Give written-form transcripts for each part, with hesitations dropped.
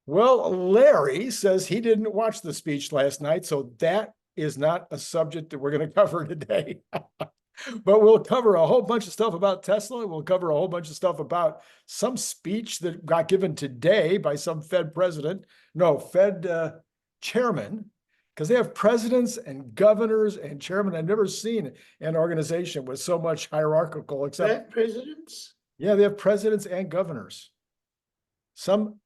Well, Larry says he didn't watch the speech last night, so that is not a subject that we're going to cover today. But we'll cover a whole bunch of stuff about Tesla. We'll cover a whole bunch of stuff about some speech that got given today by some Fed president, no, Fed chairman, because they have presidents and governors and chairmen. I've never seen an organization with so much hierarchical, except presidents. Yeah, they have presidents and governors. Some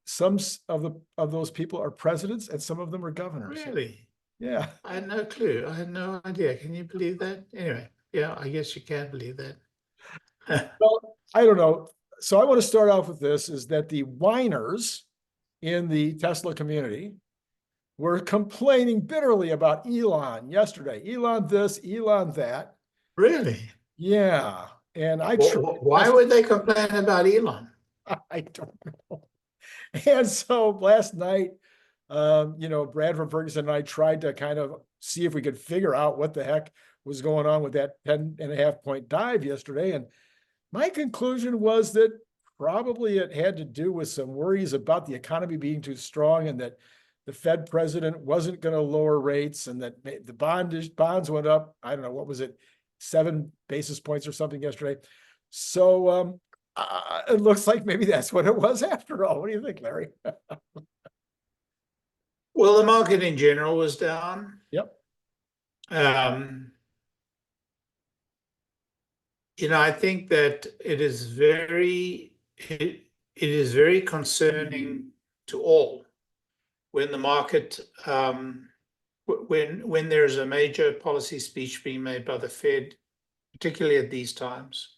of those people are presidents, and some of them are governors. Really? Yeah. I had no clue. I had no idea. Can you believe that? Anyway, yeah, I guess you can believe that. Well, I don't know. So I want to start off with this, is that the whiners in the Tesla community were complaining bitterly about Elon yesterday. Elon this, Elon that. Really? Yeah. And why would they complain about Elon? I don't know. And so last night, Brad from Ferguson and I tried to kind of see if we could figure out what the heck was going on with that 10.5 point dive yesterday. And my conclusion was that probably it had to do with some worries about the economy being too strong, and that the Fed president wasn't going to lower rates, and that the bonds went up. I don't know, what was it, 7 basis points or something yesterday. So it looks like maybe that's what it was after all. What do you think, Larry? Well, the market in general was down. Yep. I think that it is very concerning to all when the market when there's a major policy speech being made by the Fed, particularly at these times.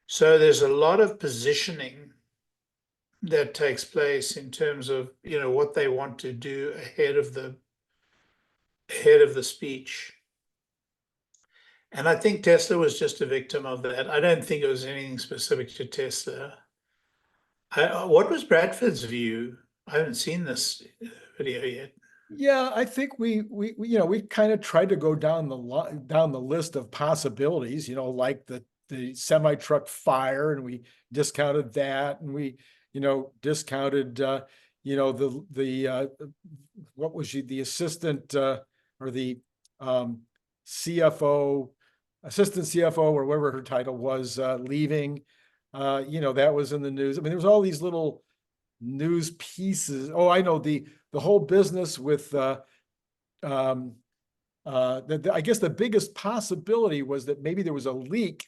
So there's a lot of positioning that takes place in terms of what they want to do ahead of the speech. And I think Tesla was just a victim of that. I don't think it was anything specific to Tesla. What was Bradford's view? I haven't seen this video yet. Yeah, I think we kind of tried to go down the list of possibilities, like the semi-truck fire, and we discounted that, and we discounted what was the assistant or the CFO, assistant CFO, or whatever her title was, leaving. That was in the news. I mean, there was all these little news pieces. Oh, I know the whole business with I guess the biggest possibility was that maybe there was a leak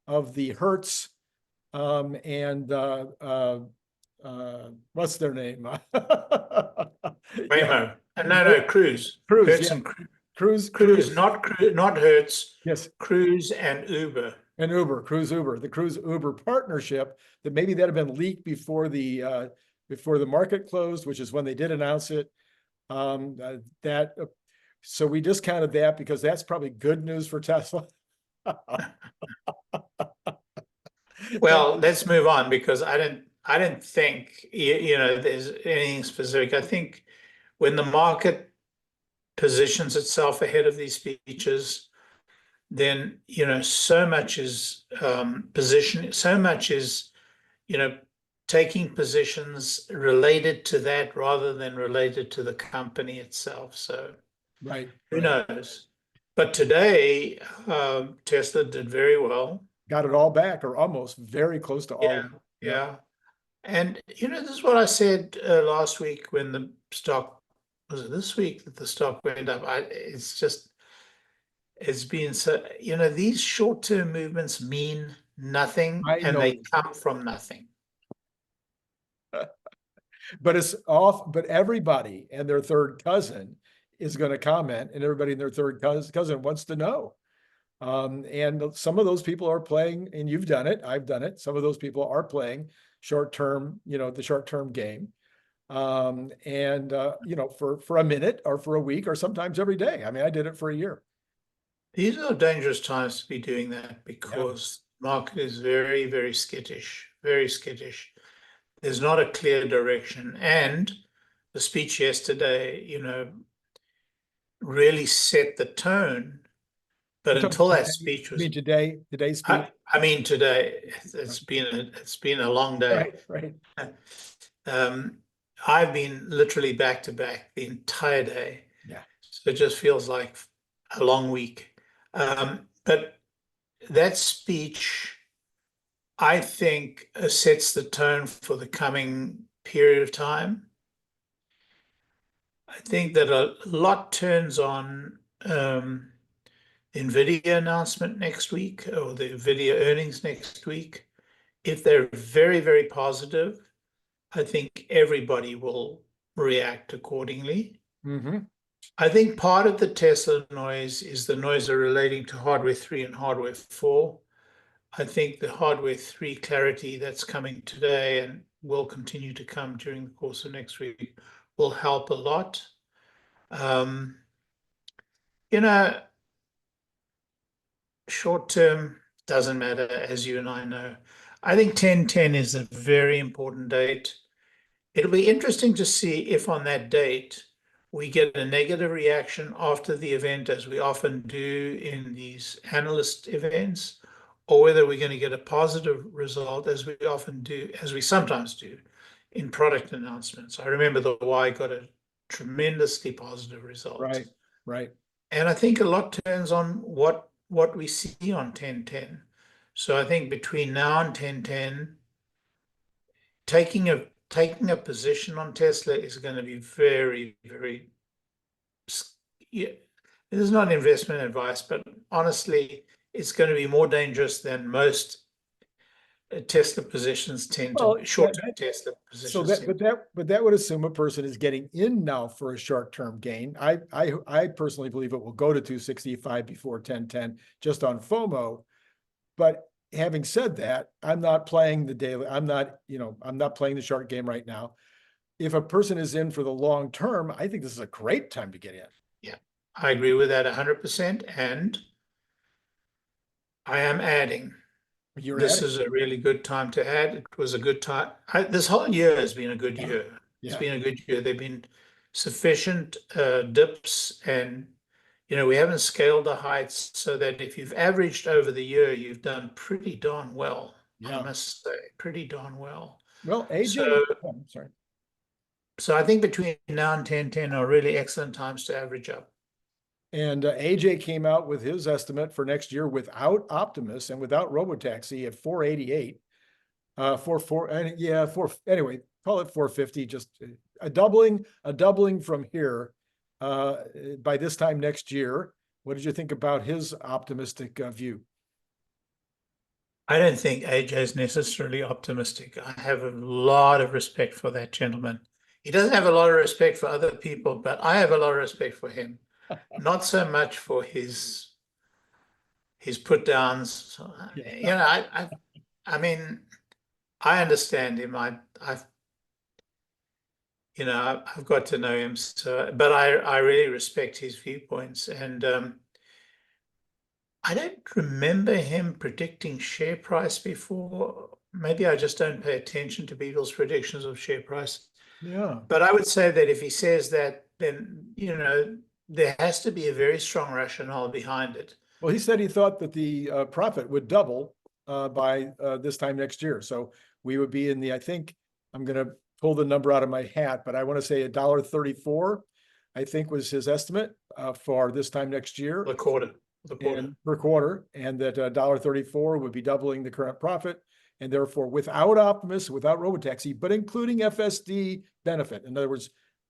of the Hertz and what's their name? Waymo. No, Cruise. Cruise, yeah. Cruise, not Hertz. Yes. Cruise and Uber. And Uber, Cruise Uber, the Cruise Uber partnership, that maybe that had been leaked before the market closed, which is when they did announce it. So we discounted that because that's probably good news for Tesla. Well, let's move on, because I don't think there's anything specific. I think when the market positions itself ahead of these speeches, then so much is position, so much is taking positions related to that rather than related to the company itself. So right, who knows? But today, Tesla did very well. Got it all back, or almost, very close to all. Yeah. And this is what I said last week when the stock, was it this week that the stock went up? It's been so, these short-term movements mean nothing, and they come from nothing. But it's off. But everybody and their third cousin is going to comment, and everybody and their third cousin wants to know. And some of those people are playing, and you've done it, I've done it. Some of those people are playing short-term, the short-term game. For a minute or for a week or sometimes every day. I mean, I did it for a year. These are dangerous times to be doing that, because the market is very, very skittish, very skittish. There's not a clear direction. And the speech yesterday, really set the tone. But until that speech was today's speech. I mean today. It's been a long day. Right. I've been literally back to back the entire day. Yeah. So it just feels like a long week. But that speech, I think, sets the tone for the coming period of time. I think that a lot turns on Nvidia announcement next week, or the Nvidia earnings next week. If they're very, very positive, I think everybody will react accordingly. Mm-hmm. I think part of the Tesla noise is the noise relating to hardware 3 and hardware 4. I think the hardware 3 clarity that's coming today and will continue to come during the course of next week will help a lot. You know, short term doesn't matter, as you and I know. I think 10/10 is a very important date. It'll be interesting to see if on that date we get a negative reaction after the event, as we often do in these analyst events, or whether we're going to get a positive result, as we often do, as we sometimes do in product announcements. I remember the Y got a tremendously positive result. Right, right. And I think a lot turns on what we see on 10/10. So I think between now and 10/10, taking a position on Tesla is going to be very, very, yeah, this is not investment advice, but honestly, it's going to be more dangerous than most Tesla positions tend to Well, be. Short-term Tesla so positions tend to. but that would assume a person is getting in now for a short-term gain. I personally believe it will go to 265 before 10/10 just on FOMO. But having said that, I'm not playing the daily. I'm not playing the short game right now. If a person is in for the long term, I think this is a great time to get in. Yeah, I agree with that 100%. And I am adding. This is a really good time to add. It was a good time. This whole year has been a good year. It's been a good year. There've been sufficient dips, and we haven't scaled the heights, so that if you've averaged over the year, you've done pretty darn well. I must say, pretty darn well. Well, AJ, So, sorry. So I think between now and 10/10 are really excellent times to average up. And AJ came out with his estimate for next year without Optimus and without Robotaxi at 488. Anyway, call it 450, just a doubling from here by this time next year. What did you think about his optimistic view? I don't think AJ is necessarily optimistic. I have a lot of respect for that gentleman. He doesn't have a lot of respect for other people, but I have a lot of respect for him. Not so much for his put downs. I mean, I understand him. I've got to know him, but I really respect his viewpoints, and I don't remember him predicting share price before. Maybe I just don't pay attention to people's predictions of share price. Yeah. But I would say that if he says that, then there has to be a very strong rationale behind it. Well, he said he thought that the profit would double by this time next year. So we would be in the, I think, I'm going to pull the number out of my hat, but I want to say $1.34, I think was his estimate for this time next year. The quarter. Per quarter, and that $1.34 would be doubling the current profit, and therefore without Optimus, without Robotaxi, but including FSD benefit. In other words,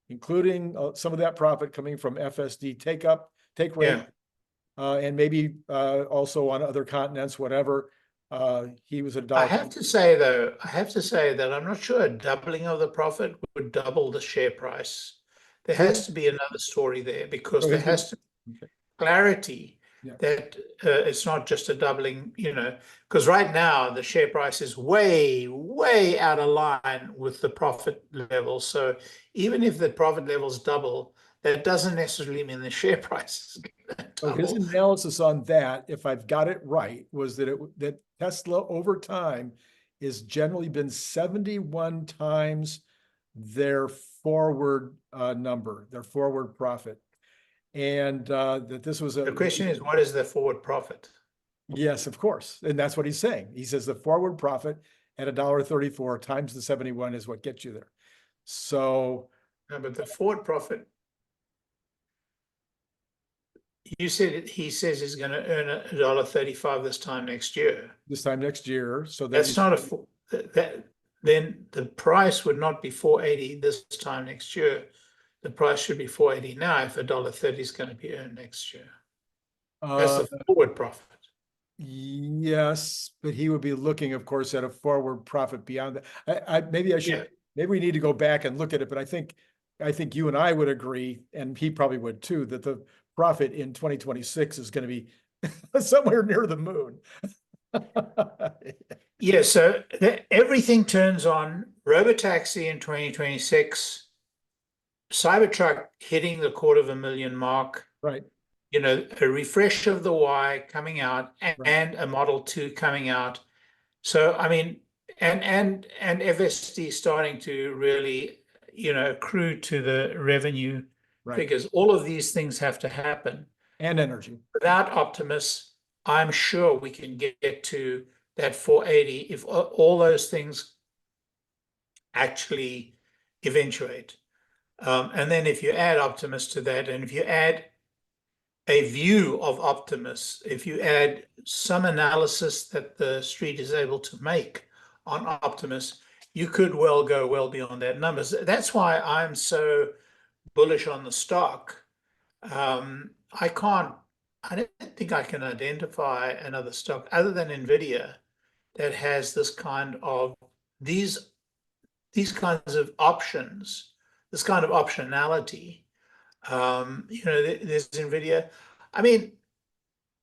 including some of that profit coming from FSD take rate, and maybe also on other continents, whatever. He was at $1. I have to say that I'm not sure a doubling of the profit would double the share price. There has to be another story there, because there has to be clarity that it's not just a doubling, because right now the share price is way, way out of line with the profit level. So even if the profit levels double, that doesn't necessarily mean the share price is going to double. So his analysis on that, if I've got it right, was that Tesla over time is generally been 71 times their forward number, their forward profit. And that this was the question is, what is the forward profit? Yes, of course. And that's what he's saying. He says the forward profit at $1.34 times the 71 is what gets you there. So No, but the forward profit, you said he says he's going to earn $1.35 this time next year. this time next year, so then That's not that then the price would not be 480 this time next year. The price should be 480 now if $1.30 is going to be earned next year. That's the forward profit. yes, but he would be looking, of course, at a forward profit beyond that. Maybe I should, Yeah. maybe we need to go back and look at it, but I think you and I would agree, and he probably would too, that the profit in 2026 is going to be somewhere near the moon. Yeah, so everything turns on Robotaxi in 2026, Cybertruck hitting the 250,000 mark, Right, you know, a refresh of the Y coming out and a Model 2 coming out. So, I mean, and FSD starting to really, you know, accrue to the revenue right. figures. All of these things have to happen. And energy. Without Optimus, I'm sure we can get to that 480 if all those things actually eventuate. And then if you add Optimus to that, and if you add a view of Optimus, if you add some analysis that the street is able to make on Optimus, you could well go well beyond that numbers. That's why I'm so bullish on the stock. I don't think I can identify another stock other than Nvidia that has this kind of these kinds of options, this kind of optionality. You know, there's Nvidia. I mean,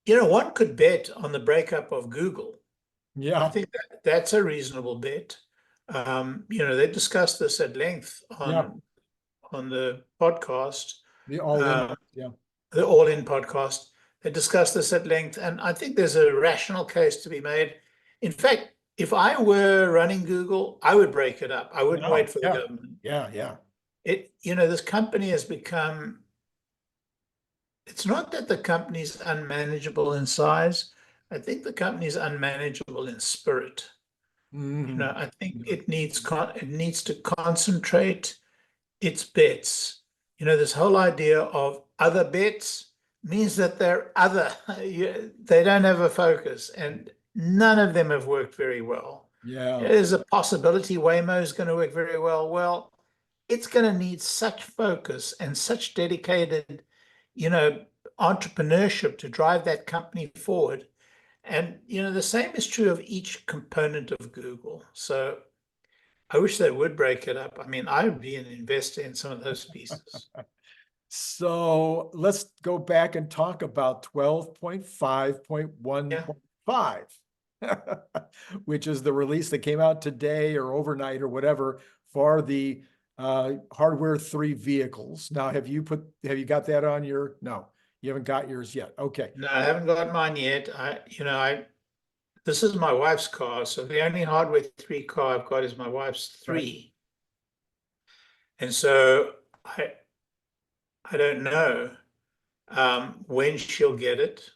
you know, one could bet on the breakup of Google. Yeah. I think that's a reasonable bet. You know, they discussed this at length on the podcast. The all-in, The All-In podcast. They discussed this at length, and I think there's a rational case to be made. In fact, if I were running Google, I would break it up. I wouldn't wait for the government. Yeah. You know, this company has become, it's not that the company's unmanageable in size. I think the company's unmanageable in spirit. You know, I think it needs to concentrate its bets. You know, this whole idea of other bets means that they're other. They don't have a focus, and none of them have worked very well. Yeah. There's a possibility Waymo is going to work very well. Well, it's going to need such focus and such dedicated, you know, entrepreneurship to drive that company forward. And, you know, the same is true of each component of Google. So I wish they would break it up. I mean, I would be an investor in some of those pieces. So let's go back and talk about 12.5.1.5, which is the release that came out today or overnight or whatever for the hardware 3 vehicles. Now, have you got that on your, no, you haven't got yours yet. Okay. No, I haven't got mine yet. This is my wife's car. So the only hardware 3 car I've got is my wife's 3. Right. And so I don't know when she'll get it.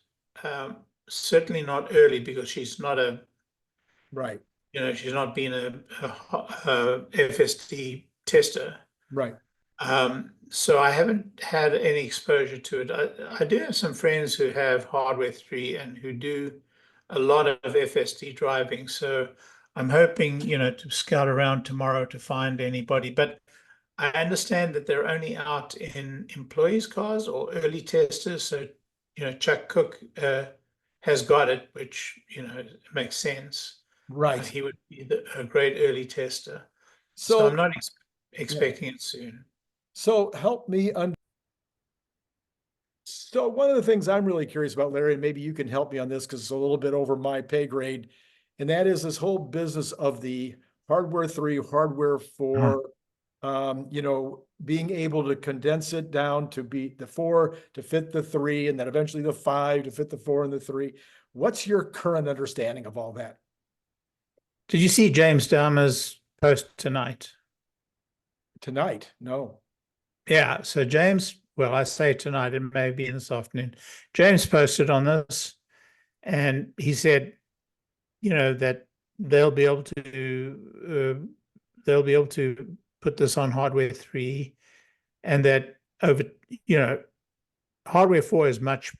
Certainly not early because she's not a, right. You know, she's not been a FSD tester. Right. So I haven't had any exposure to it. I do have some friends who have hardware 3 and who do a lot of FSD driving. So I'm hoping, you know, to scout around tomorrow to find anybody. But I understand that they're only out in employees' cars or early testers. So, you know, Chuck Cook has got it, which, you know, makes sense. Right. He would be a great early tester. So I'm not expecting it soon. So help me So one of the things I'm really curious about, Larry, and maybe you can help me on this because it's a little bit over my pay grade, and that is this whole business of the hardware 3, hardware 4, you know, being able to condense it down to be the 4 to fit the 3, and then eventually the 5 to fit the 4 and the 3. What's your current understanding of all that? Did you see James Dahmer's post tonight? Tonight? No. Yeah, so James, well, I say tonight, it may be in this afternoon. James posted on this, and he said, you know, that they'll be able to put this on hardware 3, and that hardware 4 is much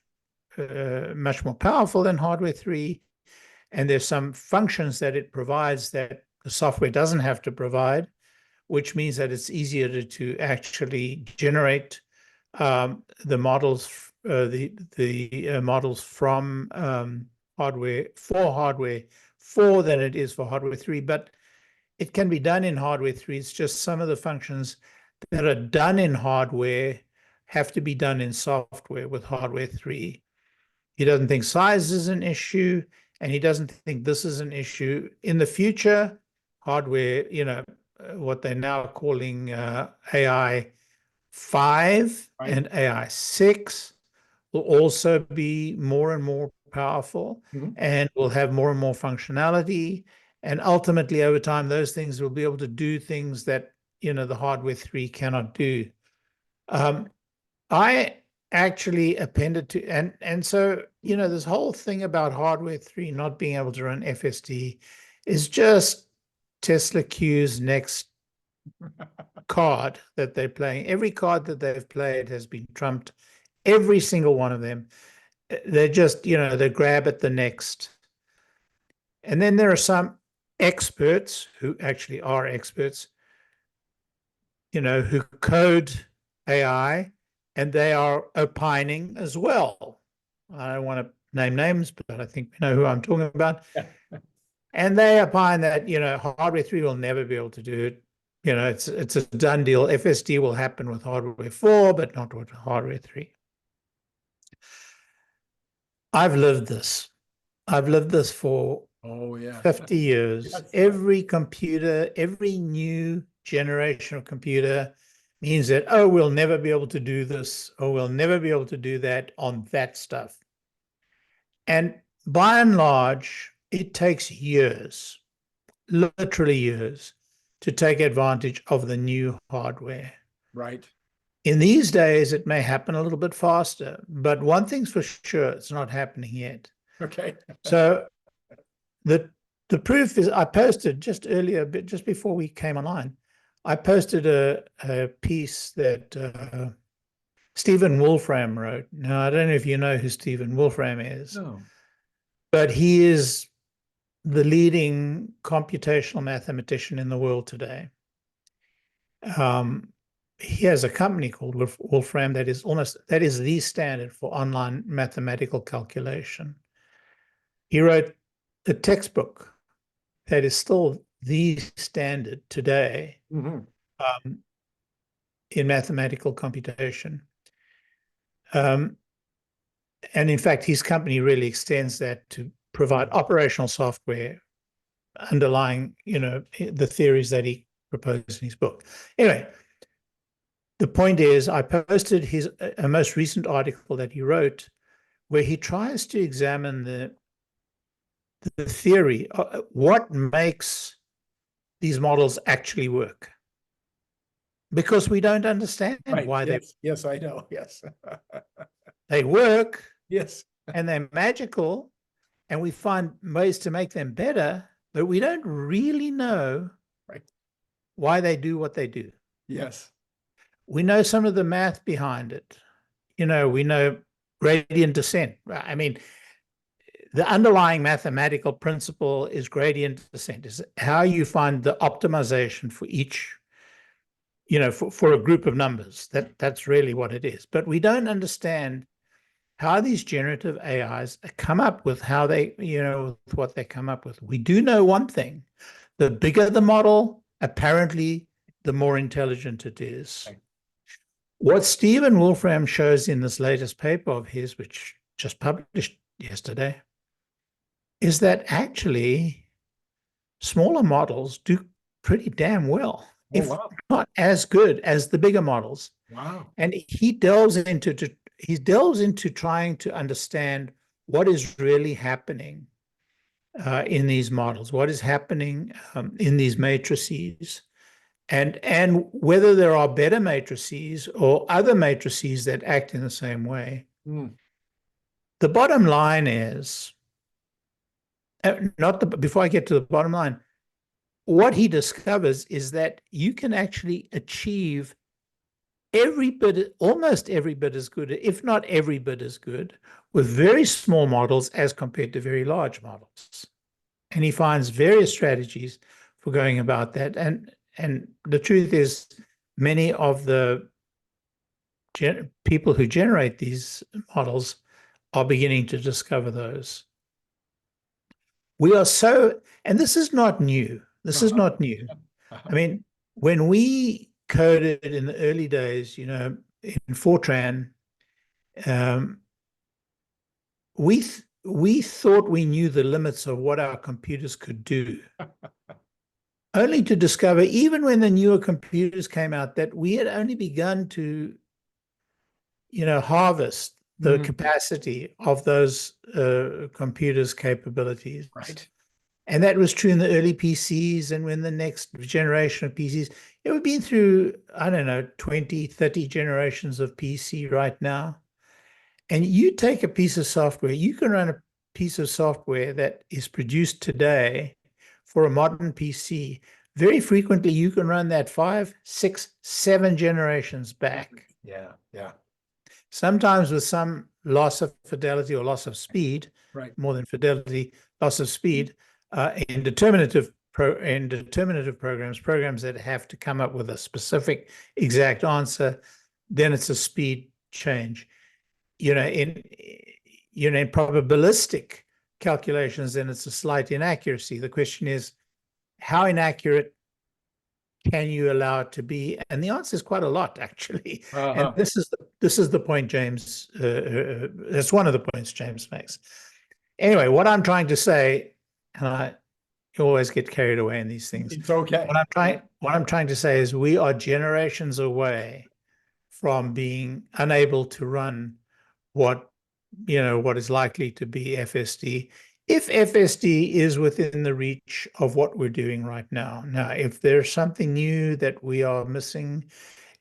more powerful than hardware 3, and there's some functions that it provides that the software doesn't have to provide, which means that it's easier to actually generate the models, models from hardware 4 than it is for hardware 3. But it can be done in hardware 3. It's just some of the functions that are done in hardware have to be done in software with hardware 3. He doesn't think size is an issue, and he doesn't think this is an issue. In the future, hardware, what they're now calling AI 5 and AI 6 will also be more and more powerful, and will have more and more functionality. And ultimately, over time, those things will be able to do things that, the hardware 3 cannot do. I actually appended to, and so, this whole thing about hardware 3 not being able to run FSD is just Tesla Q's next card that they're playing. Every card that they've played has been trumped, every single one of them. They're just, they grab at the next. And then there are some experts who actually are experts, who code AI, and they are opining as well. I don't want to name names, but I think we know who I'm talking about. And they opine that, hardware 3 will never be able to do it. It's a done deal. FSD will happen with hardware 4, but not with hardware 3. I've lived this. I've lived this for 50 years. Yes. Every computer, every new generation of computer means that, we'll never be able to do this, or we'll never be able to do that on that stuff. And by and large, it takes years, literally years, to take advantage of the new hardware. Right. In these days, it may happen a little bit faster, but one thing's for sure, it's not happening yet. Okay. So the proof is, I posted just earlier, just before we came online, I posted a piece that Stephen Wolfram wrote. Now, I don't know if you know who Stephen Wolfram is. No. But he is the leading computational mathematician in the world today. He has a company called Wolfram that is the standard for online mathematical calculation. He wrote a textbook that is still the standard today in mathematical computation. And in fact, his company really extends that to provide operational software underlying, the theories that he proposed in his book. Anyway, the point is, I posted a most recent article that he wrote where he tries to examine the theory, what makes these models actually work. Because we don't understand why they... Yes, I know, yes. They work. Yes. And they're magical, and we find ways to make them better, but we don't really know why they do what they do. Yes. We know some of the math behind it. We know gradient descent. I mean, the underlying mathematical principle is gradient descent. Is how you find the optimization for each, for a group of numbers. That's really what it is. But we don't understand how these generative AIs come up with how they, what they come up with. We do know one thing: the bigger the model, apparently, the more intelligent it is. Right. What Stephen Wolfram shows in this latest paper of his, which just published yesterday, is that actually smaller models do pretty damn well, if not as good as the bigger models. Wow. And he delves into trying to understand what is really happening in these models, what is happening in these matrices, and whether there are better matrices or other matrices that act in the same way. The bottom line is, before I get to the bottom line, what he discovers is that you can actually achieve almost every bit as good, if not every bit as good, with very small models as compared to very large models. And he finds various strategies for going about that. And the truth is, many of the people who generate these models are beginning to discover those. We are so, and this is not new. This is not new. I mean, when we coded in the early days, you know, in Fortran, we thought we knew the limits of what our computers could do, only to discover, even when the newer computers came out, that we had only begun to, you know, harvest the capacity of those computers' capabilities. Right. And that was true in the early PCs, and when the next generation of PCs, we've been through, I don't know, 20, 30 generations of PC right now. And you take a piece of software, you can run a piece of software that is produced today for a modern PC. Very frequently, you can run that 5, 6, 7 generations back. Yeah, yeah. Sometimes with some loss of fidelity or loss of speed, right, more than fidelity, loss of speed, in determinative programs that have to come up with a specific exact answer, then it's a speed change. You know, in probabilistic calculations, then it's a slight inaccuracy. The question is, how inaccurate can you allow it to be? And the answer is quite a lot, actually. And this is the point James. That's one of the points James makes. Anyway, what I'm trying to say, and you always get carried away in these things. It's okay. What I'm trying to say is we are generations away from being unable to run what is likely to be FSD, if FSD is within the reach of what we're doing right now. Now, if there's something new that we are missing,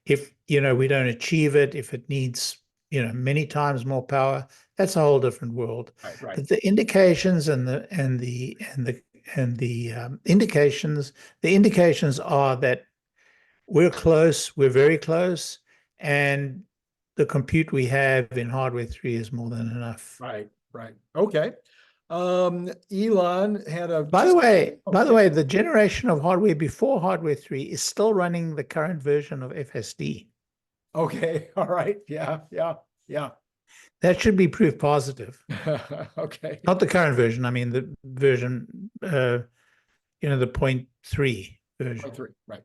if we don't achieve it, if it needs many times more power, that's a whole different world. Right. But the indications the indications are that we're close, we're very close, and the compute we have in hardware 3 is more than enough. Right. Okay. Elon had a. By the way, the generation of hardware before hardware 3 is still running the current version of FSD. Okay. All right. Yeah. That should be proof positive. Okay. Not the current version. I mean the version, the 0.3 version. 0.3. Right.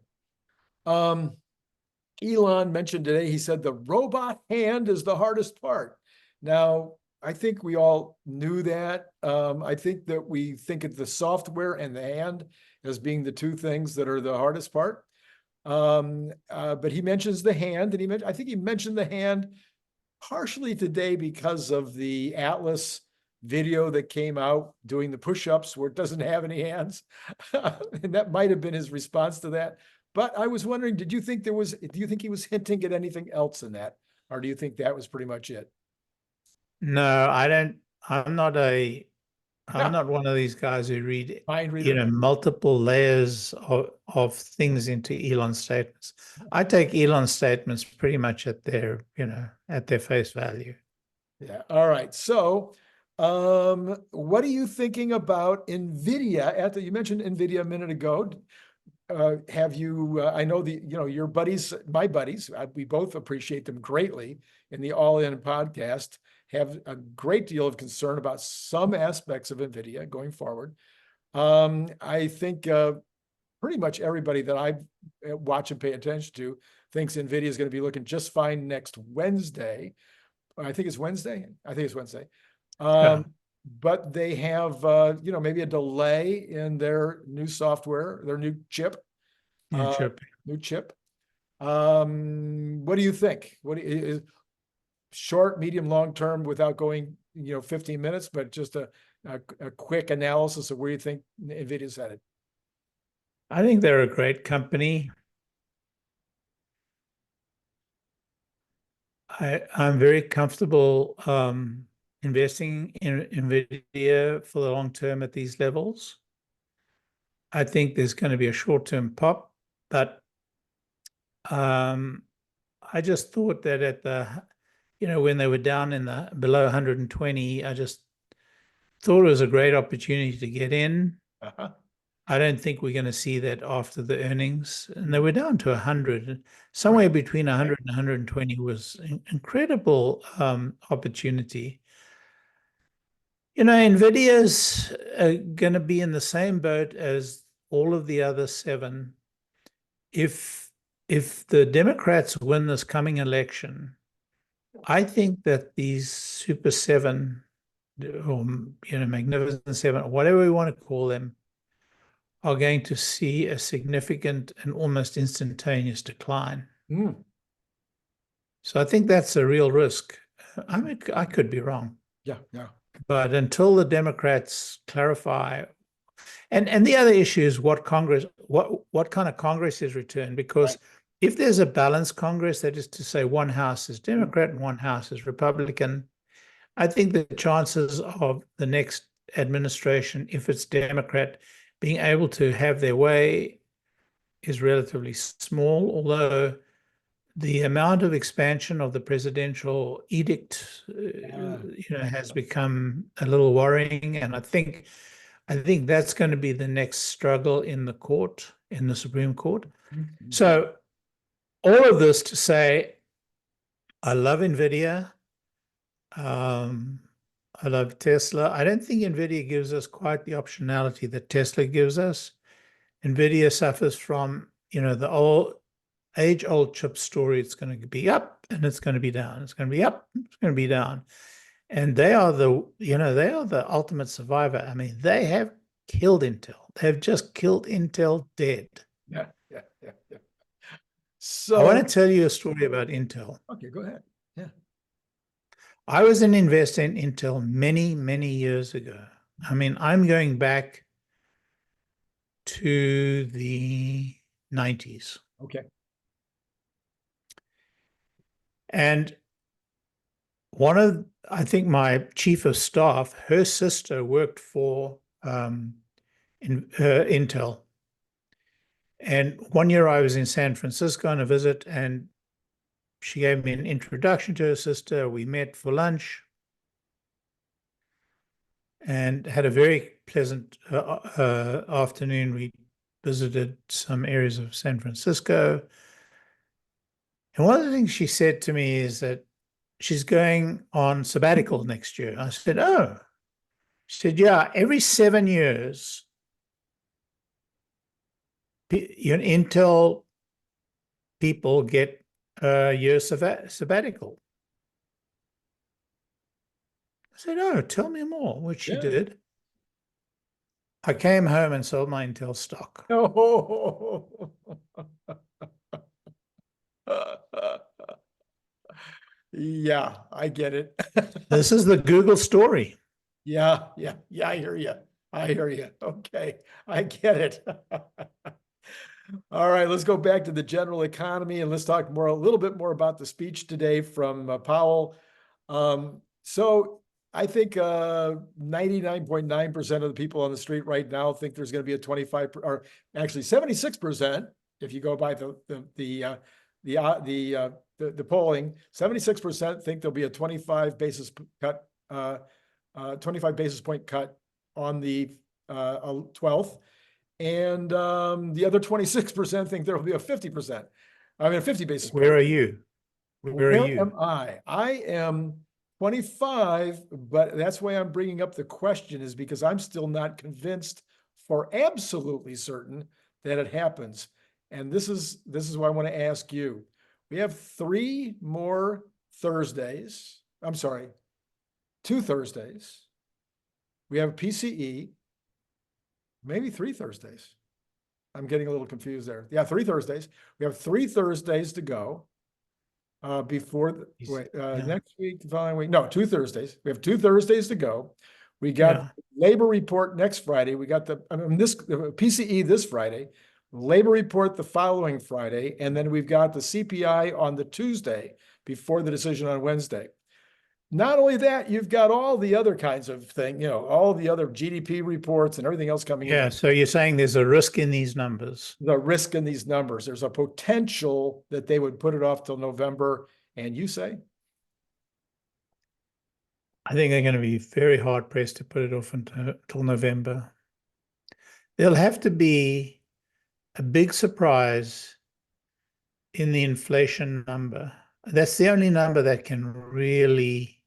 Elon mentioned today, he said the robot hand is the hardest part. Now, I think we all knew that. I think that we think of the software and the hand as being the two things that are the hardest part. But he mentions the hand, and I think he mentioned the hand partially today because of the Atlas video that came out doing the push-ups where it doesn't have any hands. And that might have been his response to that. But I was wondering, do you think he was hinting at anything else in that? Or do you think that was pretty much it? No, I don't. I'm not one of these guys who read, Mind reader. multiple layers of things into Elon's statements. I take Elon's statements pretty much at their face value. Yeah. All right. So, what are you thinking about Nvidia? You mentioned Nvidia a minute ago. Have you, I know your buddies, my buddies, we both appreciate them greatly in the All In podcast, have a great deal of concern about some aspects of Nvidia going forward. I think pretty much everybody that I watch and pay attention to thinks Nvidia is going to be looking just fine next Wednesday. I think it's Wednesday. Yeah. But they have, maybe a delay in their new software, their new chip. New chip. What do you think? Is short, medium, long term, without going, 15 minutes, but just a quick analysis of where you think NVIDIA's headed? I think they're a great company. I'm very comfortable investing in NVIDIA for the long term at these levels. I think there's going to be a short-term pop, but I just thought that at the, when they were down in the below 120, I just thought it was a great opportunity to get in. Uh-huh. I don't think we're going to see that after the earnings. And they were down to 100. Somewhere between 100 and 120 was an incredible opportunity. Nvidia's going to be in the same boat as all of the other seven. If the Democrats win this coming election, I think that these Super Seven, or Magnificent Seven, or whatever we want to call them, are going to see a significant and almost instantaneous decline. Mm. So I think that's a real risk. I could be wrong. Yeah, yeah. But until the Democrats clarify, and the other issue is what kind of Congress is returned, because if there's a balanced Congress, that is to say one house is Democrat and one house is Republican, I think the chances of the next administration, if it's Democrat, being able to have their way is relatively small, although the amount of expansion of the presidential edict, has become a little worrying. And I think that's going to be the next struggle in the court, in the Supreme Court. Mm-hmm. So all of this to say, I love Nvidia. I love Tesla. I don't think Nvidia gives us quite the optionality that Tesla gives us. Nvidia suffers from, the age-old chip story. It's going to be up and it's going to be down. It's going to be up. It's going to be down. And they are the ultimate survivor. I mean, they have killed Intel. They've just killed Intel dead. Yeah. So I want to tell you a story about Intel. Okay, go ahead. Yeah. I was an investor in Intel many, many years ago. I mean, I'm going back to the 90s. Okay. And I think my chief of staff, her sister worked for Intel. And one year I was in San Francisco on a visit, and she gave me an introduction to her sister. We met for lunch and had a very pleasant afternoon. We visited some areas of San Francisco. And one of the things she said to me is that she's going on sabbatical next year. I said, oh. She said, yeah, every 7 years, Intel people get a year sabbatical. I said, oh, tell me more, which she did. I came home and sold my Intel stock. Oh. Yeah, I get it. This is the Google story. Yeah, I hear you. Okay, I get it. All right, let's go back to the general economy and let's talk a little bit more about the speech today from Powell. So I think 99.9% of the people on the street right now think there's going to be a 25, or actually 76%, if you go by the polling. 76% think there'll be a 25 basis point cut on the 12th. And the other 26% think there will be a 50 basis point. Where are you? Where are you? Am I? I am 25, but that's why I'm bringing up the question, is because I'm still not convinced for absolutely certain that it happens. And this is why I want to ask you. We have 3 more Thursdays. I'm sorry, 2 Thursdays. We have PCE. Maybe 3 Thursdays. I'm getting a little confused there. Yeah, 3 Thursdays. We have 3 Thursdays to go before next week, the following week. No, 2 Thursdays. We have 2 Thursdays to go. We got labor report next Friday. We got the PCE this Friday, labor report the following Friday, and then we've got the CPI on the Tuesday before the decision on Wednesday. not only that, you've got all the other kinds of thing, all the other GDP reports and everything else coming in. Yeah, so you're saying there's a risk in these numbers. The risk in these numbers. There's a potential that they would put it off till November. And you say? I think they're going to be very hard pressed to put it off until November. There'll have to be a big surprise in the inflation number. That's the only number that can really,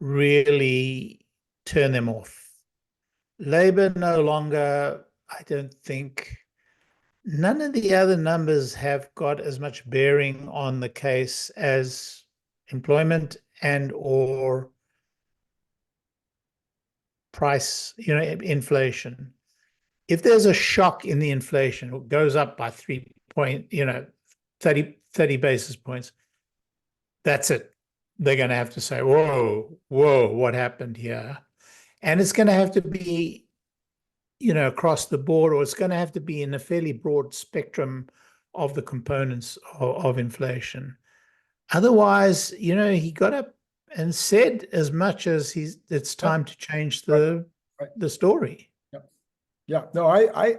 really turn them off. Labor no longer, I don't think, none of the other numbers have got as much bearing on the case as employment and or price, inflation. If there's a shock in the inflation, it goes up by 30 basis points, that's it. They're going to have to say, whoa, what happened here? And it's going to have to be, across the board, or it's going to have to be in a fairly broad spectrum of the components of inflation. Otherwise, he got up and said as much as it's time to change the story. Yeah, no, I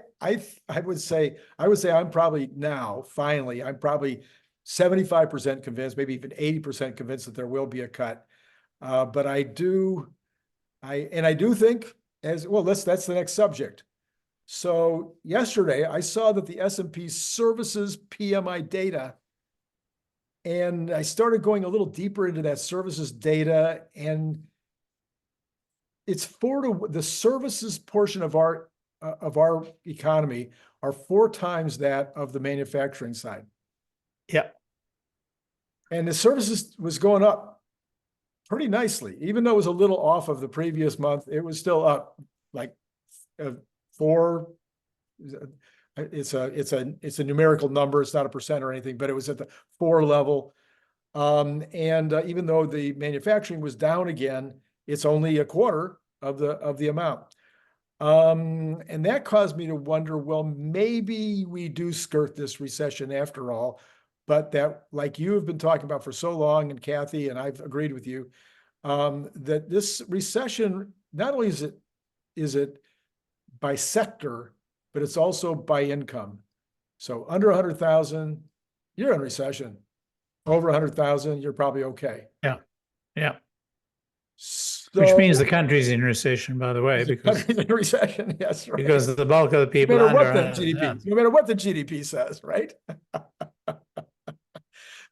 would say I'm probably now, finally, I'm probably 75% convinced, maybe even 80% convinced that there will be a cut. But I do think as well, that's the next subject. So yesterday I saw that the S&P services PMI data, and I started going a little deeper into that services data, and it's the services portion of our economy are 4 times that of the manufacturing side. Yeah. And the services was going up pretty nicely, even though it was a little off of the previous month. It was still up like 4. It's a numerical number. It's not a percent or anything, but it was at the 4 level. Even though the manufacturing was down again, it's only a quarter of the amount. And that caused me to wonder, well, maybe we do skirt this recession after all, but that, like you have been talking about for so long, and Kathy, and I've agreed with you, that this recession, not only is it by sector, but it's also by income. So under 100,000, you're in recession. Over 100,000, you're probably okay. Yeah. Yeah. So, which means the country's in recession, by the way, because in recession, yes, right. Because the bulk of the people no matter what the GDP says, right?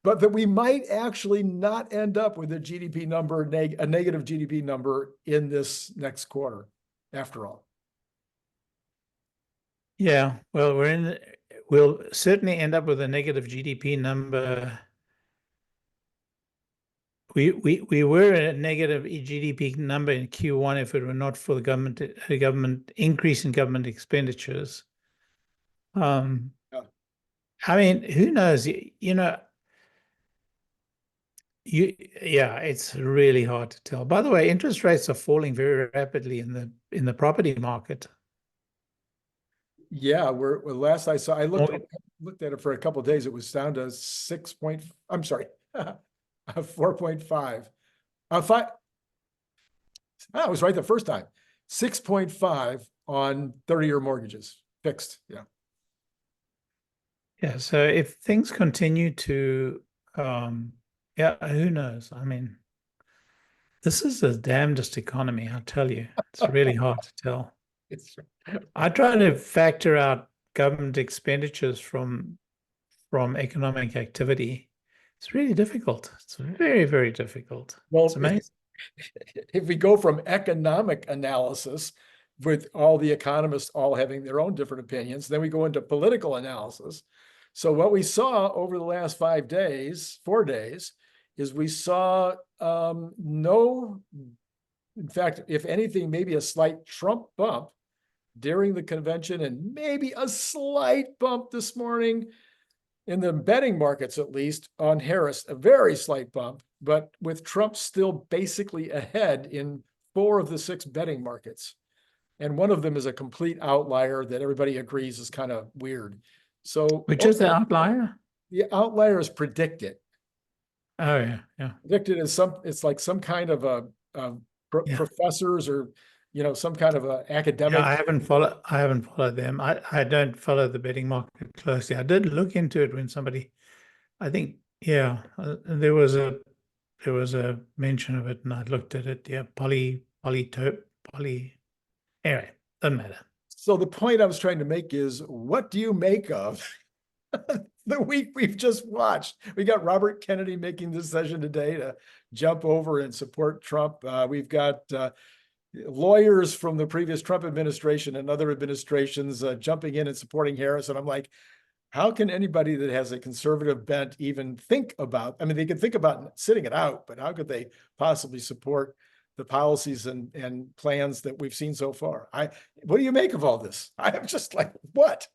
But that we might actually not end up with a GDP number, a negative GDP number in this next quarter, after all. Yeah, well, we'll certainly end up with a negative GDP number. We were at a negative GDP number in Q1 if it were not for the government increase in government expenditures. Yeah. I mean, who knows? It's really hard to tell. By the way, interest rates are falling very rapidly in the property market. Yeah, last I saw, I looked at it for a couple of days. It was down to 4.5. 5. I was right the first time. 6.5 on 30-year mortgages, fixed. Yeah. Yeah. So if things continue to, who knows? I mean, this is the damnedest economy, I'll tell you. It's really hard to tell. I try to factor out government expenditures from economic activity. It's really difficult. It's very, very difficult. Well, it's amazing. If we go from economic analysis, with all the economists all having their own different opinions, then we go into political analysis. So what we saw over the last 4 days, is we saw in fact, if anything, maybe a slight Trump bump during the convention, and maybe a slight bump this morning in the betting markets, at least on Harris, a very slight bump, but with Trump still basically ahead in 4 of the 6 betting markets. And one of them is a complete outlier that everybody agrees is kind of weird. So which is the outlier? The outlier is predicted. Oh yeah, yeah. Predicted as it's like some kind of a Yeah. professors or, some kind of a academic. Yeah, I haven't followed them. I don't follow the betting market closely. I did look into it when somebody, I think, yeah, there was a mention of it and I looked at it. Yeah, poly, anyway, doesn't matter. So the point I was trying to make is, what do you make of the week we've just watched? We got Robert Kennedy making the decision today to jump over and support Trump. We've got lawyers from the previous Trump administration and other administrations jumping in and supporting Harris. And I'm like, how can anybody that has a conservative bent even think about, I mean, they can think about sitting it out, but how could they possibly support the policies and plans that we've seen so far? What do you make of all this? I'm just like, what?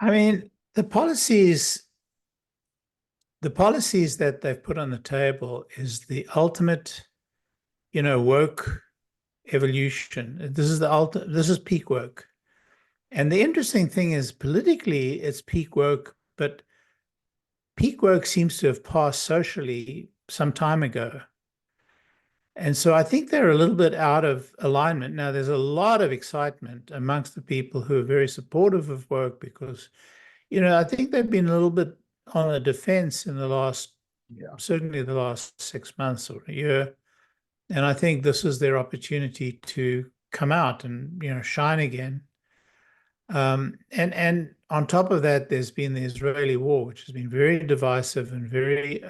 I mean, the policies that they've put on the table is the ultimate, woke evolution. This is peak woke. And the interesting thing is, politically, it's peak woke, but peak woke seems to have passed socially some time ago. And so I think they're a little bit out of alignment. Now, there's a lot of excitement amongst the people who are very supportive of woke because, I think they've been a little bit on the defense in certainly the last 6 months or a year. And I think this is their opportunity to come out and, shine again. And on top of that, there's been the Israeli war, which has been very divisive and very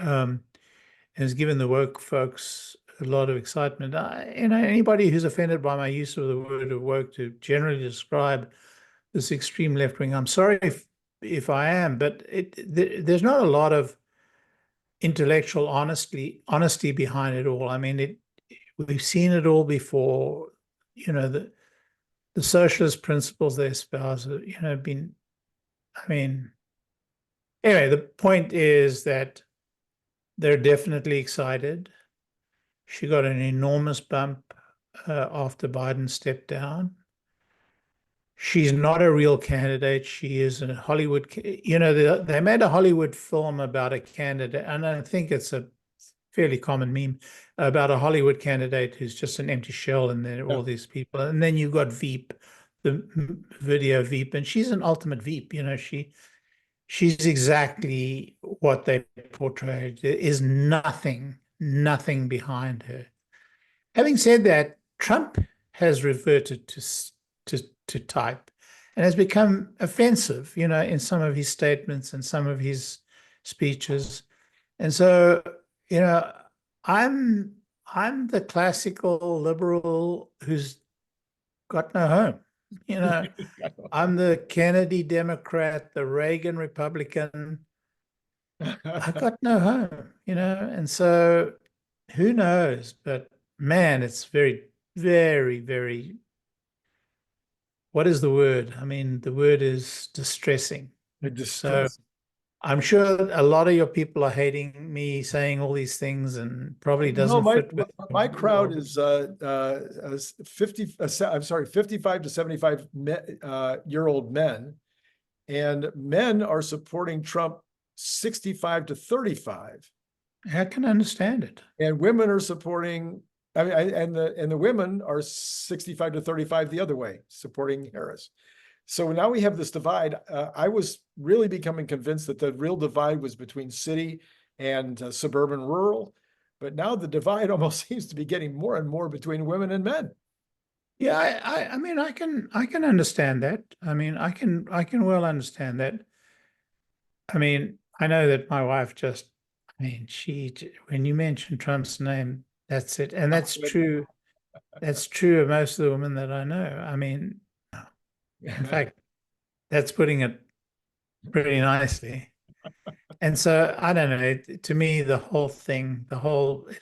has given the woke folks a lot of excitement. Anybody who's offended by my use of the word of woke to generally describe this extreme left wing, I'm sorry if I am, but there's not a lot of intellectual honesty behind it all. I mean, we've seen it all before. The socialist principles they espouse, anyway, the point is that they're definitely excited. She got an enormous bump after Biden stepped down. She's not a real candidate. She is a Hollywood, they made a Hollywood film about a candidate, and I think it's a fairly common meme about a Hollywood candidate who's just an empty shell, and then all these people. And then you've got Veep, the video Veep, and she's an ultimate Veep. She's exactly what they portrayed. There is nothing behind her. Having said that, Trump has reverted to type and has become offensive, in some of his statements and some of his speeches. And so, I'm the classical liberal who's got no home. I'm the Kennedy Democrat, the Reagan Republican. I got no home, and so who knows? But man, it's very, very, very, what is the word? I mean, the word is distressing. So I'm sure a lot of your people are hating me saying all these things and probably doesn't fit with my crowd is 55 to 75 year old men, and men are supporting Trump 65 to 35. I can understand it. And women are supporting, and the women are 65 to 35 the other way, supporting Harris. So now we have this divide. I was really becoming convinced that the real divide was between city and suburban rural, but now the divide almost seems to be getting more and more between women and men. Yeah, I mean, I can understand that. I mean, I can well understand that. I mean, I know that my wife when you mention Trump's name, that's it. And that's true. That's true of most of the women that I know. I mean, in fact, that's putting it pretty nicely. And so, I don't know, to me, the whole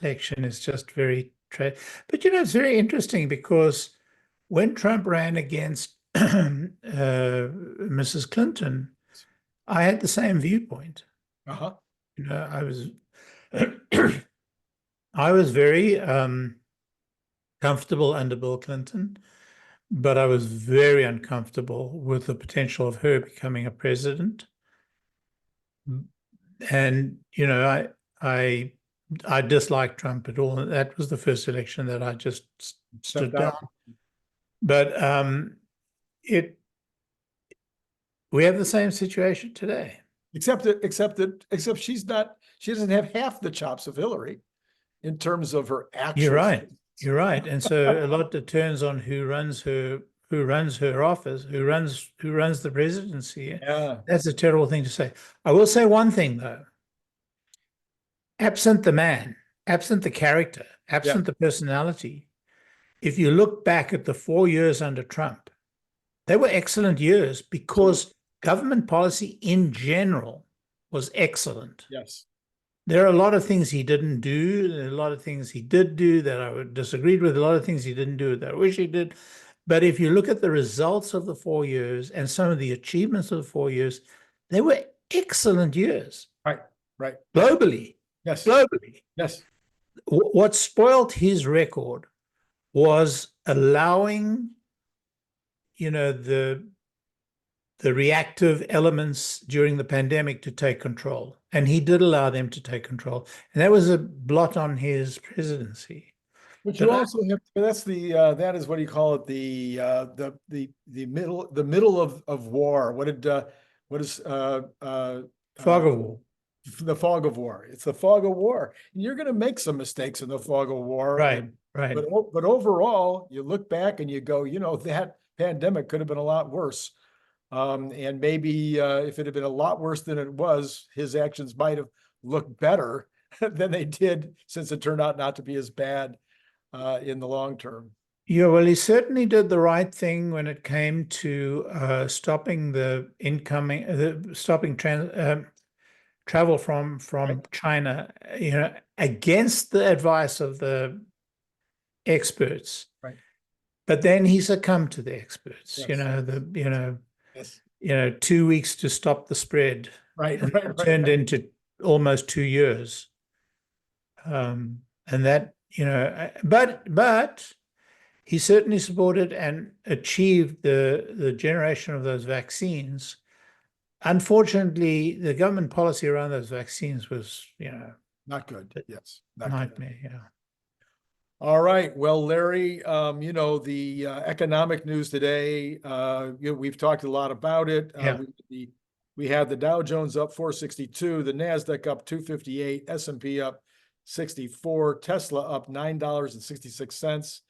election is just very, but it's very interesting because when Trump ran against Mrs. Clinton, I had the same viewpoint. Uh-huh. I was I was very comfortable under Bill Clinton, but I was very uncomfortable with the potential of her becoming a president. And, I dislike Trump at all. That was the first election that I just stood Stepped out. down. But we have the same situation today. Except she doesn't have half the chops of Hillary in terms of her actual. You're right. You're right. And so a lot turns on who runs her office, who runs the presidency. Yeah. That's a terrible thing to say. I will say one thing though. Absent the man, absent the character, absent the personality, if you look back at the 4 years under Trump, they were excellent years because government policy in general was excellent. Yes. There are a lot of things he didn't do. There are a lot of things he did do that I disagreed with. A lot of things he didn't do that I wish he did. But if you look at the results of the 4 years and some of the achievements of the 4 years, they were excellent years. Right. Globally. Yes. Globally. Yes. What spoiled his record was allowing, the reactive elements during the pandemic to take control. And he did allow them to take control. And that was a blot on his presidency. But you also have, that is, what do you call it? The middle of war. What is fog of war. The fog of war. It's the fog of war. And you're going to make some mistakes in the fog of war. Right. Right. But overall, you look back and you go, that pandemic could have been a lot worse. And maybe if it had been a lot worse than it was, his actions might have looked better than they did, since it turned out not to be as bad in the long term. Yeah, well, he certainly did the right thing when it came to stopping the travel from China, against the advice of the experts. Right. But then he succumbed to the experts. Yes. 2 weeks to stop the spread. Right. And turned into almost 2 years. And that, but he certainly supported and achieved the generation of those vaccines. Unfortunately, the government policy around those vaccines was, not good. Yes. nightmare. Yeah. All right. Well, Larry, the economic news today, we've talked a lot about it. Yeah. We had the Dow Jones up 462, the NASDAQ up 258, S&P up 64, Tesla up $9.66.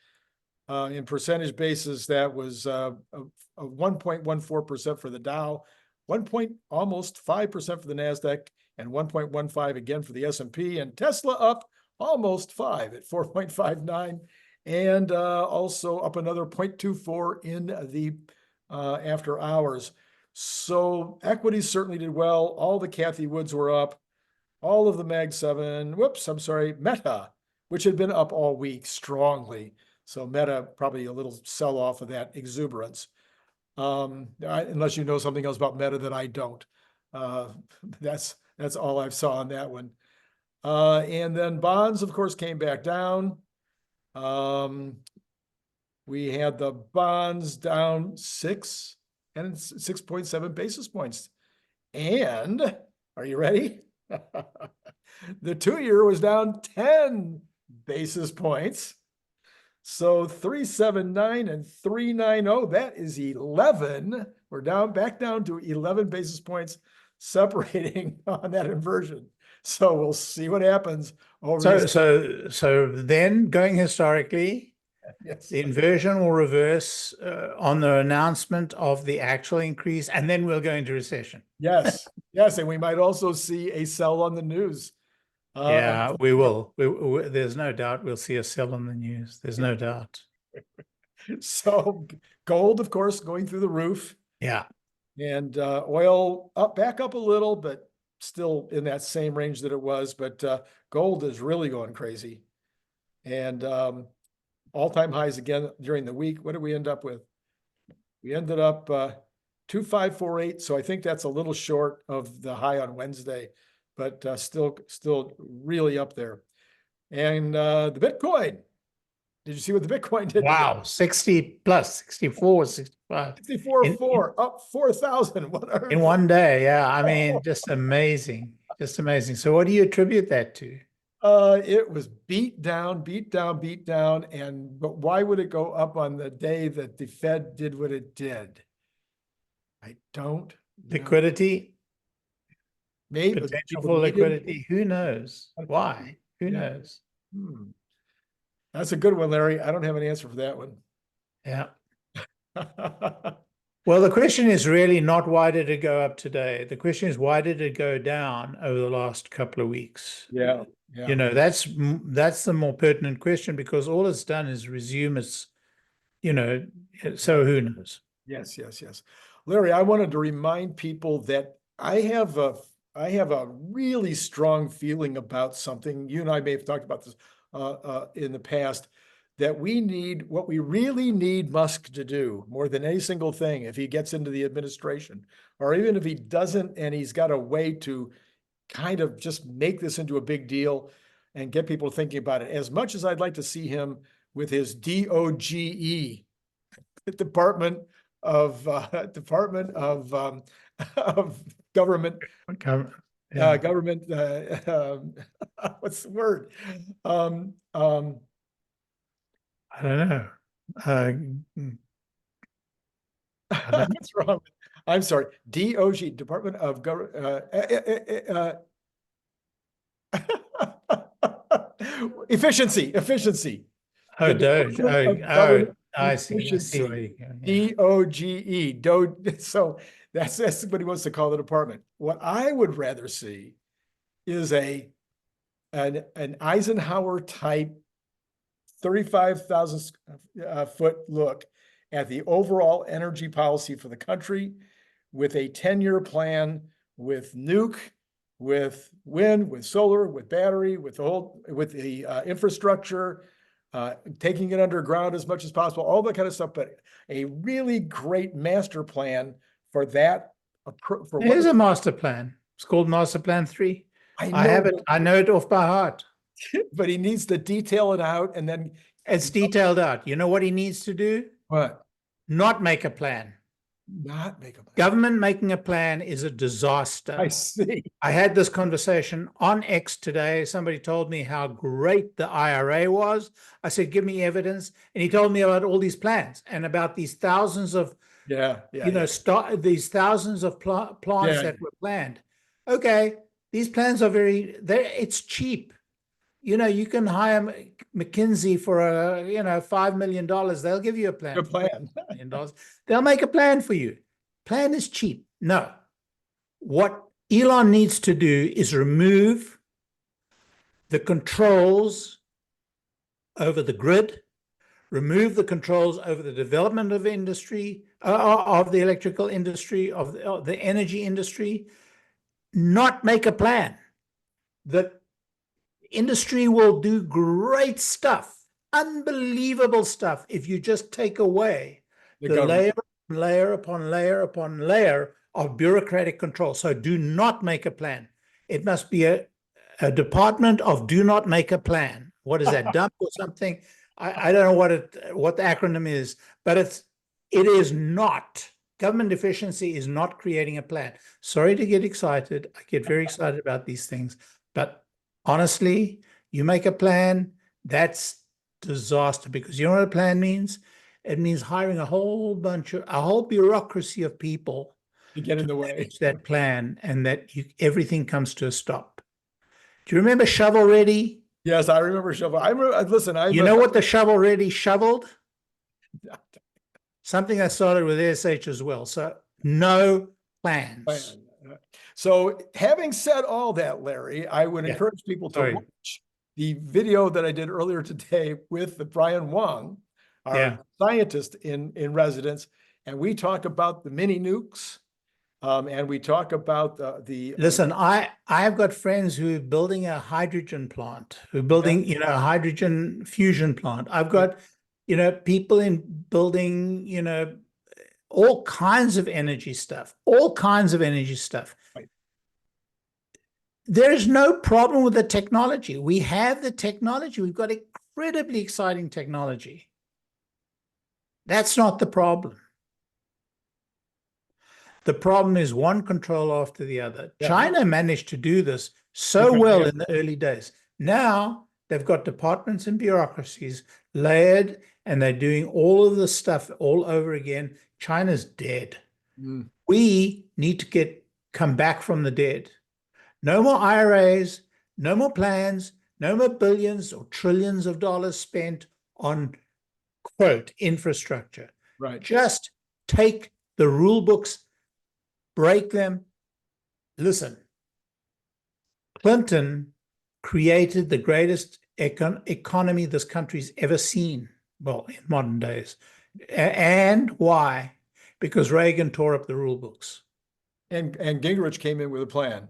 In percentage basis, that was a 1.14% for the Dow, almost 5% for the NASDAQ, and 1.15 again for the S&P, and Tesla up almost 5 at 4.59, and also up another 0.24 in the after hours. So equities certainly did well. All the Cathie Woods were up. All of the Mag 7, Meta, which had been up all week strongly. So Meta, probably a little sell-off of that exuberance. Unless you know something else about Meta that I don't. That's all I saw on that one. And then bonds, of course, came back down. We had the bonds down 6.7 basis points. And are you ready? The 2-year was down 10 basis points. So 379 and 390, that is 11. We're back down to 11 basis points separating on that inversion. So we'll see what happens over. So then, going historically, yes, the inversion will reverse on the announcement of the actual increase, and then we'll go into recession. Yes, and we might also see a sell on the news. Yeah, we will. There's no doubt we'll see a sell on the news. There's no doubt. So gold, of course, going through the roof. Yeah. And oil back up a little, but still in that same range that it was. But gold is really going crazy. And all-time highs again during the week. What did we end up with? We ended up 2548. So I think that's a little short of the high on Wednesday, but still really up there. And the Bitcoin. Did you see what the Bitcoin did? Wow, 60 plus, 64, 65. 64.4, up 4,000 in one day. Yeah, I mean, just amazing. Just amazing. So what do you attribute that to? It was beat down, beat down, beat down. But why would it go up on the day that the Fed did what it did? I don't know. Liquidity, Maybe potential people for needed- liquidity. Who knows? Why? Who Yeah. knows? That's a good one, Larry. I don't have an answer for that one. Yeah. Well, the question is really not why did it go up today? The question is why did it go down over the last couple of weeks? Yeah. You know, that's the more pertinent question, because all it's done is resume its, you know, so who knows? Yes. Larry, I wanted to remind people that I have a really strong feeling about something. You and I may have talked about this in the past, that what we really need Musk to do more than any single thing, if he gets into the administration, or even if he doesn't, and he's got a way to kind of just make this into a big deal and get people thinking about it. As much as I'd like to see him with his DOGE, Department of of Government, Yeah. government, what's the word? I don't know. What's wrong? I'm sorry. DOG, Department of Government, efficiency. Oh, The Doge. Department of Oh, Government I see. I see Efficiency. where you go. Yeah. DOGE. So that's what he wants to call the department. What I would rather see is an Eisenhower type 35,000 foot look at the overall energy policy for the country, with a 10-year plan, with nuke, with wind, with solar, with battery, with the infrastructure, taking it underground as much as possible, all that kind of stuff. But a really great master plan for that. Here's a master plan. It's called Master Plan 3. I have it. I know it off by heart. But he needs to detail it out, and then it's detailed out. You know what he needs to do? What? Not make a plan. Not make a plan. Government making a plan is a disaster. I see. I had this conversation on X today. Somebody told me how great the IRA was. I said, give me evidence. And he told me about all these plans and about these thousands of, these thousands of plants that were planned. Okay, these plans are it's cheap. You know, you can hire McKinsey for $5 million. They'll give you a plan. Good plan. $5 million. They'll make a plan for you. Plan is cheap. No. What Elon needs to do is remove the controls over the grid, remove the controls over the development of industry, of the electrical industry, of the energy industry, not make a plan. The industry will do great stuff, unbelievable stuff, if you just take away the layer upon layer upon layer of bureaucratic control. So do not make a plan. It must be a department of do not make a plan. What is that, dump or something? I don't know what the acronym is, but it is not. Government efficiency is not creating a plan. Sorry to get excited. I get very excited about these things, but honestly, you make a plan, that's disaster, because you know what a plan means? It means hiring a whole bureaucracy of people to get in the way that plan, and that everything comes to a stop. Do you remember Shovel Ready? Yes, I remember Shovel. You know what the Shovel Ready shoveled? Something that started with SH as well. So no plans. So having said all that, Larry, I would encourage people to watch the video that I did earlier today with Brian Wong, our scientist in residence, and we talk about the mini nukes, and we talk about the. Listen, I've got friends who are building a hydrogen plant, who are building a hydrogen fusion plant. I've got people in building all kinds of energy stuff, Right. There's no problem with the technology. We have the technology. We've got incredibly exciting technology. That's not the problem. The problem is one control after the other. Yeah. China managed to do this so Okay, well yeah. in the early days. Now they've got departments and bureaucracies layered, and they're doing all of this stuff all over again. China's dead. Mm. We need to come back from the dead. No more IRAs, no more plans, no more billions or trillions of dollars spent on, quote, infrastructure. Right. Just take the rule books, break them. Listen, Clinton created the greatest economy this country's ever seen, well, in modern days. And why? Because Reagan tore up the rule books. And Gingrich came in with a plan.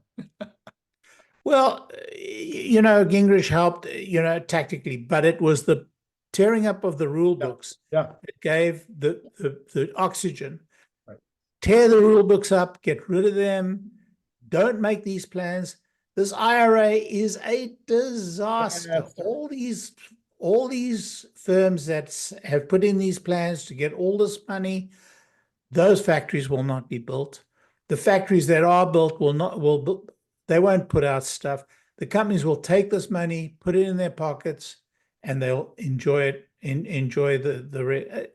Well, Gingrich helped, tactically, but it was the tearing up of the rule books. Yeah. It gave the oxygen. Right. Tear the rule books up, get rid of them. Don't make these plans. This IRA is a disaster. Yes. All these firms that have put in these plans to get all this money, those factories will not be built. The factories that are built they won't put out stuff. The companies will take this money, put it in their pockets, and they'll enjoy it. Enjoy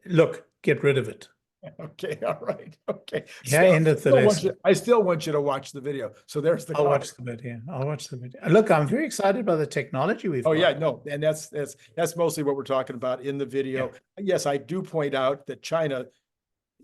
look. Get rid of it. Okay, all right, okay. Yeah, end of the lesson. I still want you to watch the video. So there's the. I'll watch the video. I'll watch the video. Look, I'm very excited about the technology we've. Oh got. yeah, no, and that's mostly what we're talking about in the video. Yes, I do point out that China,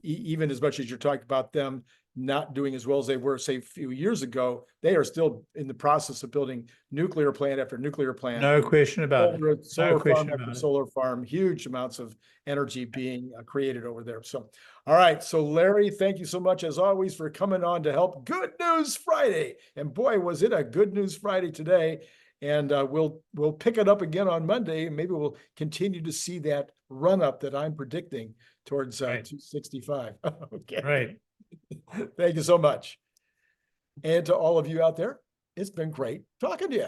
even as much as you're talking about them not doing as well as they were, say, a few years ago, they are still in the process of building nuclear plant after nuclear plant. No question about it. Solar farm after solar farm, huge amounts of energy being created over there. So, all right. So Larry, thank you so much as always for coming on to help Good News Friday. And boy, was it a Good News Friday today. And we'll pick it up again on Monday. And maybe we'll continue to see that run up that I'm predicting towards 265. Okay. Right. Thank you so much. And to all of you out there, it's been great talking to you.